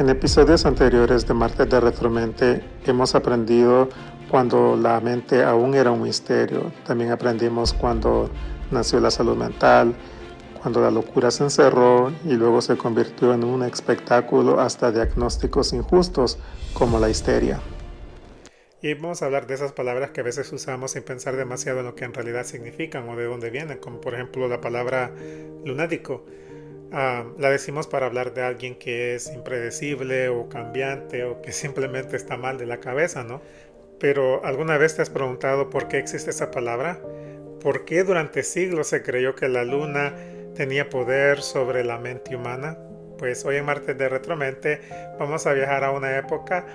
En episodios anteriores de Martes de Retromente hemos aprendido cuando la mente aún era un misterio. También aprendimos cuando nació la salud mental, cuando la locura se encerró y luego se convirtió en un espectáculo hasta diagnósticos injustos como la histeria. Y vamos a hablar de esas palabras que a veces usamos sin pensar demasiado en lo que en realidad significan o de dónde vienen, como por ejemplo la palabra lunático. La decimos para hablar de alguien que es impredecible o cambiante o que simplemente está mal de la cabeza, ¿no? Pero ¿alguna vez te has preguntado por qué existe esa palabra? ¿Por qué durante siglos se creyó que la luna tenía poder sobre la mente humana? Pues hoy en Martes de Retromente vamos a viajar a una época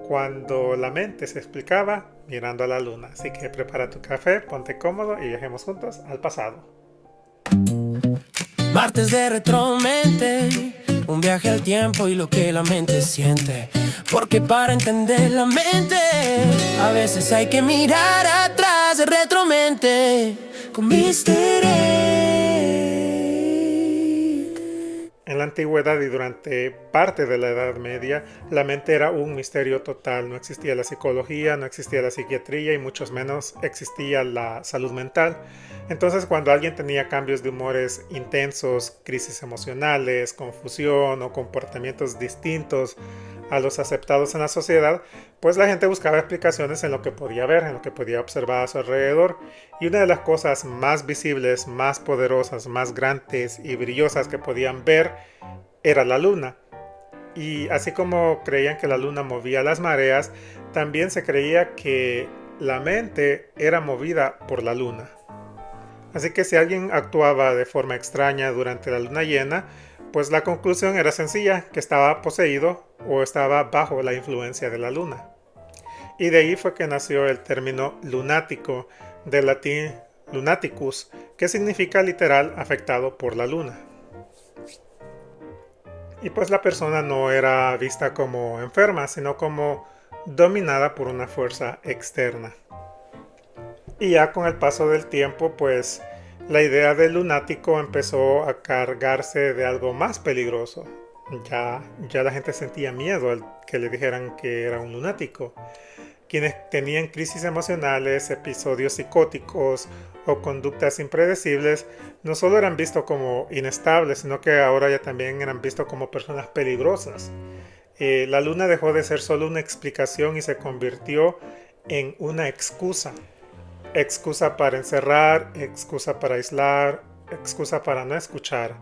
cuando la mente se explicaba mirando a la luna. Así que prepara tu café, ponte cómodo y viajemos juntos al pasado. Martes de Retromente, un viaje al tiempo y lo que la mente siente. Porque para entender la mente, a veces hay que mirar atrás de Retromente con Mr. En la antigüedad y durante parte de la Edad Media, la mente era un misterio total. No existía la psicología, no existía la psiquiatría y mucho menos existía la salud mental. Entonces, cuando alguien tenía cambios de humores intensos, crisis emocionales, confusión o comportamientos distintos a los aceptados en la sociedad, pues la gente buscaba explicaciones en lo que podía ver, en lo que podía observar a su alrededor. Y una de las cosas más visibles, más poderosas, más grandes y brillosas que podían ver era la luna. Y así como creían que la luna movía las mareas, también se creía que la mente era movida por la luna. Así que si alguien actuaba de forma extraña durante la luna llena, pues la conclusión era sencilla, que estaba poseído o estaba bajo la influencia de la luna. Y de ahí fue que nació el término lunático, del latín lunaticus, que significa literal afectado por la luna. Y pues la persona no era vista como enferma, sino como dominada por una fuerza externa. Y ya con el paso del tiempo, pues la idea del lunático empezó a cargarse de algo más peligroso. Ya la gente sentía miedo al que le dijeran que era un lunático. Quienes tenían crisis emocionales, episodios psicóticos o conductas impredecibles no solo eran vistos como inestables, sino que ahora ya también eran vistos como personas peligrosas. La luna dejó de ser solo una explicación y se convirtió en una excusa. Excusa para encerrar, excusa para aislar, excusa para no escuchar.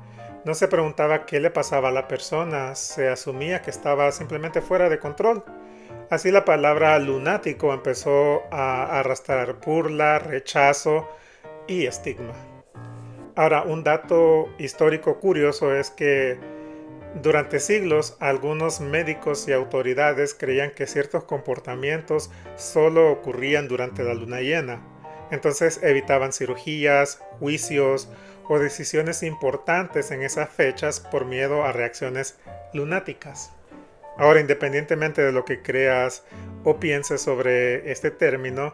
No se preguntaba qué le pasaba a la persona, se asumía que estaba simplemente fuera de control. Así la palabra lunático empezó a arrastrar burla, rechazo y estigma. Ahora, un dato histórico curioso es que durante siglos algunos médicos y autoridades creían que ciertos comportamientos solo ocurrían durante la luna llena. Entonces evitaban cirugías, juicios o decisiones importantes en esas fechas por miedo a reacciones lunáticas. Ahora, independientemente de lo que creas o pienses sobre este término,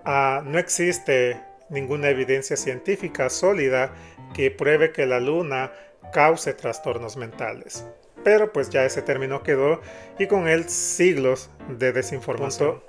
no existe ninguna evidencia científica sólida que pruebe que la luna cause trastornos mentales. Pero pues ya ese término quedó y con él siglos de desinformación.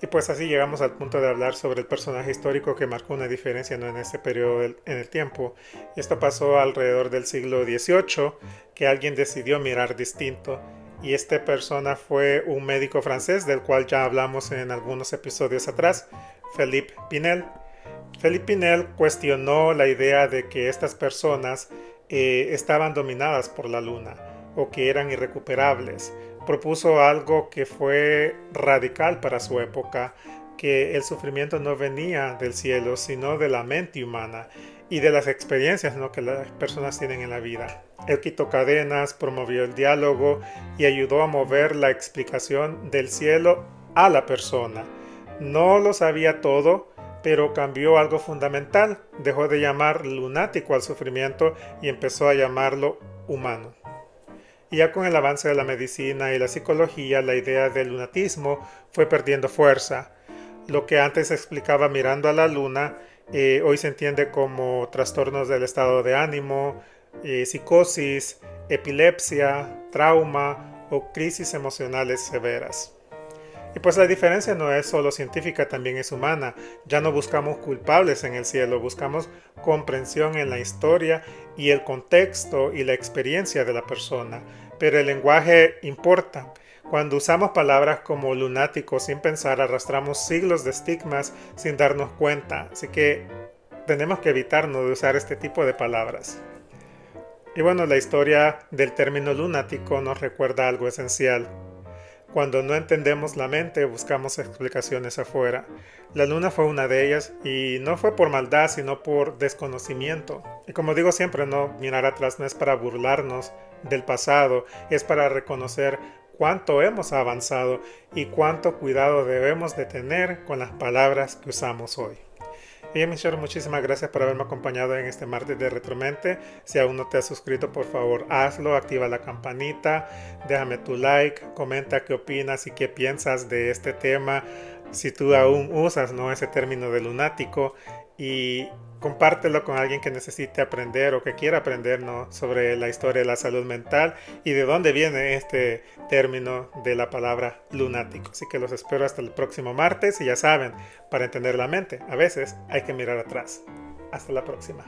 Y pues así llegamos al punto de hablar sobre el personaje histórico que marcó una diferencia, ¿no?, en ese periodo en el tiempo. Esto pasó alrededor del siglo XVIII, que alguien decidió mirar distinto. Y esta persona fue un médico francés del cual ya hablamos en algunos episodios atrás, Philippe Pinel. Philippe Pinel cuestionó la idea de que estas personas estaban dominadas por la luna o que eran irrecuperables. Propuso algo que fue radical para su época, que el sufrimiento no venía del cielo, sino de la mente humana y de las experiencias, ¿no?, que las personas tienen en la vida. Él quitó cadenas, promovió el diálogo y ayudó a mover la explicación del cielo a la persona. No lo sabía todo, pero cambió algo fundamental. Dejó de llamar lunático al sufrimiento y empezó a llamarlo humano. Y ya con el avance de la medicina y la psicología, la idea del lunatismo fue perdiendo fuerza. Lo que antes se explicaba mirando a la luna, hoy se entiende como trastornos del estado de ánimo, psicosis, epilepsia, trauma o crisis emocionales severas. Y pues la diferencia no es solo científica, también es humana. Ya no buscamos culpables en el cielo, buscamos comprensión en la historia y el contexto y la experiencia de la persona. Pero el lenguaje importa. Cuando usamos palabras como lunático sin pensar, arrastramos siglos de estigmas sin darnos cuenta. Así que tenemos que evitarnos de usar este tipo de palabras. Y bueno, la historia del término lunático nos recuerda algo esencial. Cuando no entendemos la mente, buscamos explicaciones afuera. La luna fue una de ellas y no fue por maldad, sino por desconocimiento. Y como digo siempre, no mirar atrás no es para burlarnos del pasado, es para reconocer cuánto hemos avanzado y cuánto cuidado debemos de tener con las palabras que usamos hoy. Bien, Michelle, muchísimas gracias por haberme acompañado en este martes de Retromente. Si aún no te has suscrito, por favor hazlo, activa la campanita, déjame tu like, comenta qué opinas y qué piensas de este tema, si tú aún usas, ¿no?, ese término de lunático, y compártelo con alguien que necesite aprender o que quiera aprender, ¿no?, sobre la historia de la salud mental y de dónde viene este término de la palabra lunático. Así que los espero hasta el próximo martes y ya saben, para entender la mente, a veces hay que mirar atrás. Hasta la próxima.